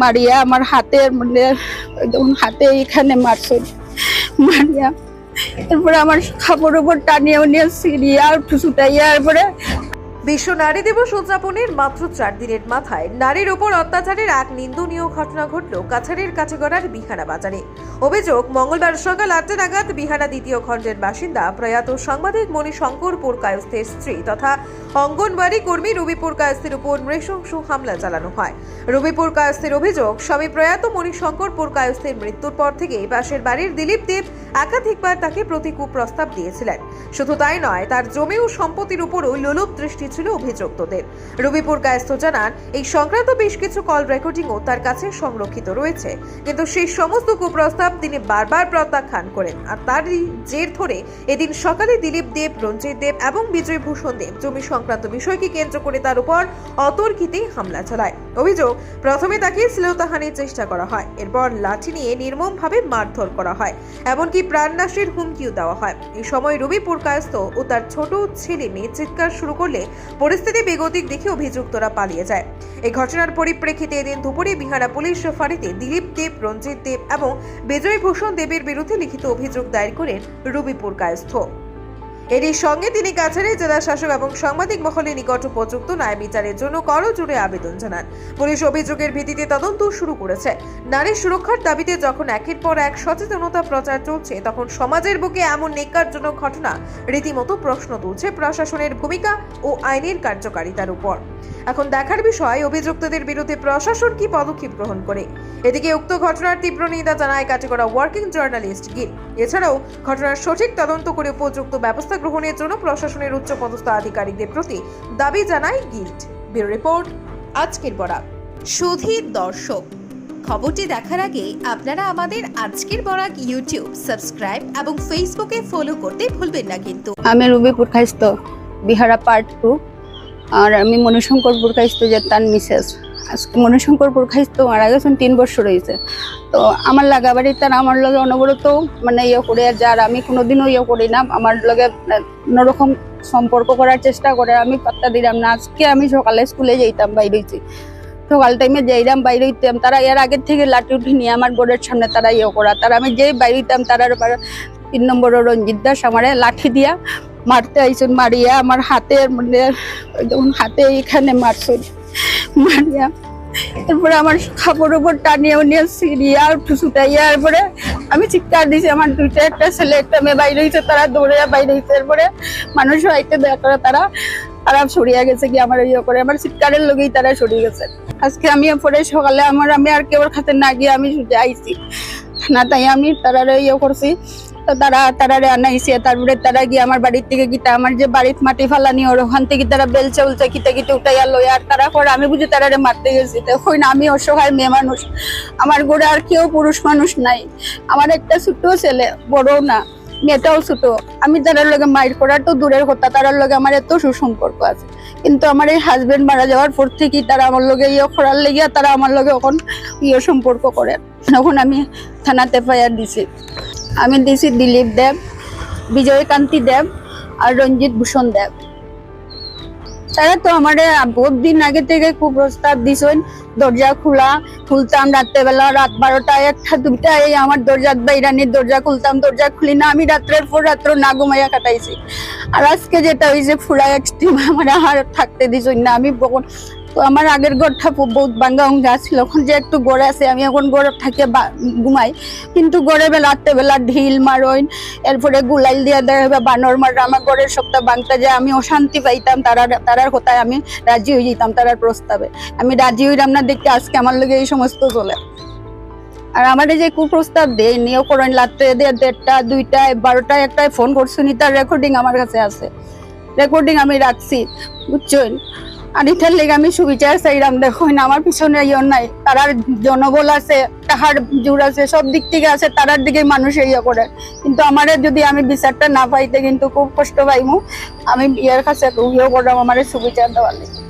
মারিয়া আমার হাতের মানে হাতে এখানে মারছে মারিয়া, এরপরে আমার খাবার উপর টানিয়ে নিয়ে সিরিয়া ছুটাইয়া এরপরে। বিশ্ব নারী দিবস উদযাপনের মাত্র 4 দিনের মাথায় নারীর উপর অত্যাচারের এক নিন্দনীয় ঘটনা ঘটল কাছাড়ের কাছেগড়ার বিহানা বাজারে। অভিযোগ, মঙ্গলবার সকাল 8টা নাগাদ বিহানা দ্বিতীয় খণ্ডের বাসিন্দা প্রয়াত সাংবাদিক মণিশঙ্কর পুরকায়স্থের স্ত্রী তথা অঙ্গনবাড়ি কর্মী রবি পুরকায়স্থের উপর নৃশংস হামলা চালানো হয়। রবি পুরকায়স্থের অভিযোগ, স্বামী প্রয়াত মণিশঙ্কর পুরকায়স্থের মৃত্যুর পর থেকে পাশের বাড়ির দিলীপ দেব একাধিকবার তাকে প্রতিকূল প্রস্তাব দিয়েছিলেন। শুধু তাই নয়, তার জমি ও সম্পত্তির উপরও লোলুপ দৃষ্টি ছিল অভিযুক্তদের। রবি পুরকায়স্থ জানান, এই সংক্রান্ত বেশ কিছু কল রেকর্ডিংও তার কাছে সংরক্ষিত রয়েছে, কিন্তু সেই সমস্ত কুপ্রস্তাব তিনি বারবার প্রত্যাখ্যান করেন। আর তারই জের ধরে এদিন সকালে দিলীপ দেব, রঞ্জিত দেব এবং বিজয় ভূষণ দেব জমি সংক্রান্ত বিষয়কে কেন্দ্র করে তার উপর অতর্কিতে হামলা চালায়। অভিযোগ, প্রথমে তাকে শ্লীলতাহানির চেষ্টা করা হয়, এরপর লাঠি নিয়ে নির্মমভাবে মারধর করা হয়, এমনকি প্রাণনাশের হুমকিও দেওয়া হয়। এই সময় রবি পুরকায়স্থ ও তার ছোট ছেলে মেয়ে চিৎকার শুরু করলে পরিস্থিতি বেগতিক দেখে অভিযুক্তরা পালিয়ে যায়। এই ঘটনার পরিপ্রেক্ষিতে এদিন দুপুরে বিহারা পুলিশ ফাঁড়িতে দিলীপ দেব, রঞ্জিত দেব এবং বিজয় ভূষণ দেবের বিরুদ্ধে লিখিত অভিযোগ দায়ের করেন রবি পুরকায়স্থ। এরই সঙ্গে তিনি কাছাড়ের জেলা শাসক এবং সাংবাদিক মহলের নিকট উপযুক্ত ন্যায় বিচারের জন্য করজোড়ে আবেদন জানান। পুলিশ অভিযোগের ভিত্তিতে তদন্ত শুরু করেছে। নারী সুরক্ষার দাবিতে যখন একের পর এক সচেতনতা প্রচার চলছে, তখন সমাজের বুকে এমন ন্যাক্কারজনক ঘটনা রীতিমতো প্রশ্ন তুলছে প্রশাসনের ভূমিকা ও আইনের কার্যকারিতার উপর। এখন দেখার বিষয় অভিযুক্তদের বিরুদ্ধে প্রশাসন কি পদক্ষেপ গ্রহণ করে। এদিকে উক্ত ঘটনার তীব্র নিন্দা জানায় কাটিগড়া ওয়ার্কিং জার্নালিস্ট গিল্ড। এছাড়াও ঘটনার সঠিক তদন্ত করে উপযুক্ত ব্যবস্থা গ্রহণের জন্য প্রশাসনের উচ্চপদস্থ আধিকারিকদের প্রতি দাবি জানায় গিল্ড। ব্যুরো রিপোর্ট, আজকের বরাক। সুধীর দর্শক, খবরটি দেখার আগে আপনারা আমাদের আজকের বরাক ইউটিউব সাবস্ক্রাইব এবং ফেসবুকে ফলো করতে ভুলবেন না কিন্তু। আমি রবি পুরকায়স্থ, বিহারা পার্ট 2। আর আমি মণিশঙ্কর পুরকায়স্থ যে তার মিসেস। আজকে মণিশঙ্কর পুরকায়স্থ মারা গেছেন 3 বছর হয়েছে। তো আমার লাগা বাড়ি তারা আমার লগে অনবরত মানে করে, যার আমি কোনোদিনও করি না, আমার লগে অন্যরকম সম্পর্ক করার চেষ্টা করে। আমি পাত্তা দিলাম না। আজকে আমি সকালে স্কুলে যাইতাম, বাইরে হইছি, সকাল টাইমে যাইতাম, বাইরে হইতাম, তারা এর আগের থেকে লাঠি উঠি নিয়ে আমার বোর্ডের সামনে তারা করা। তারা আমি যেই বাইরে হইতাম, তারার 3 নম্বর রঞ্জিত দাস আমারে লাঠি দিয়া মারতে আইসুন, মারিয়া আমার হাতের মানে হাতে এখানে মারছেন মারিয়া, এরপরে আমার খাবার উপর টানিয়ে নিয়ে সিরিয়া ছুটাইয়া এরপরে আমি চিৎকার দিয়েছি। আমার দুইটা, একটা ছেলে একটা মেয়ে বাইরে হয়েছে, তারা দৌড়ে বাইরে হয়েছে। এরপরে মানুষ হয়তো দেখা করে তারা সরিয়ে গেছে কি আমার করে, আমার চিৎকারের লগেই তারা সরিয়ে গেছে। আজকে আমি পরে সকালে আমি আর কেউ খাতে না গিয়ে আমি আইছি না, তাই আমি তারা করছি। তো তারা আনাইছে, তারপরে তারা গিয়ে আমার বাড়ির থেকে গিয়ে আমার যে বাড়ির মাটি ফালানি ওখান থেকে তারা বেলচা উলচা কিতে উঠাইয়া লই। আর তারা করে আমি বুঝি তারা মারতে গেছি। তখন আমি অসহায় মেয়ে মানুষ, আমার ঘরে আর কেউ পুরুষ মানুষ নাই। আমার একটা ছোট ছেলে, বড়ও না, মেয়েটাও ছোট। আমি তার লগে মাইর করার তো দূরের কথা, তার লগে আমার এত সুসম্পর্ক আছে। কিন্তু আমার এই হাজবেন্ড মারা যাওয়ার পর থেকেই তারা আমার লগে করার লেগিয়া তারা আমার লগে এখন সম্পর্ক করে। তখন আমি থানাতে এফআইআর দিছি। আমি দিছি দিলীপ দেব, বিজয়কান্তি দেব আর রঞ্জিত ভূষণ দেব। তারা তো আমার বহুত দিন আগে থেকে খুব প্রস্তাব দিছেন, দরজা খুলতাম রাত্রেবেলা, রাত 12টা 1টা 2টা আমার দরজা বাইরানির দরজা খুলতাম, দরজা খুলি না। আমি রাত্রের পর রাত্র না ঘুমাইয়া কাটাইছি। আর আজকে যেটা হয়েছে পুরা এক্সট্রিম, আমার আর থাকতে দিছেন না। আমি তো আমার আগের ঘরটা বহুত ভাঙ্গা অঙ্গা ছিল, এখন যে একটু গড়ে আছে, আমি এখন গড়ে থাকে ঘুমাই। কিন্তু গড়ে রাত্রেবেলা ঢিল মারইন, এরপরে গুলাইল দিয়া দেয় বানর মারা, আমার ঘরের সপ্তাহ ভাঙতে যায়। আমি অশান্তি পাইতাম, তারার কথায় আমি রাজি হয়ে যেতাম, তারার প্রস্তাবে আমি রাজি হইলাম না দেখতে আজকে আমার লগে এই সমস্ত চলে। আর আমার যে কুপ্রস্তাব দেয় নিয়েও করেন, রাত্রে 1টা 2টা 12টা 1টায় ফোন করছুনি, তার রেকর্ডিং আমার কাছে আছে, রেকর্ডিং আমি রাখছি, বুঝছেন। আর এটার লেগে আমি সুবিচার চাইলাম। দেখুন আমার পিছনে নাই, তারার জনবল আছে, টাকার জোর আছে, সব দিক থেকে আছে, তারার দিকে মানুষ করে। কিন্তু আমার যদি আমি বিচারটা না পাইতে কিন্তু খুব কষ্ট পাইমু। আমি কাছে করলাম আমার সুবিচার দেওয়ার লেগে।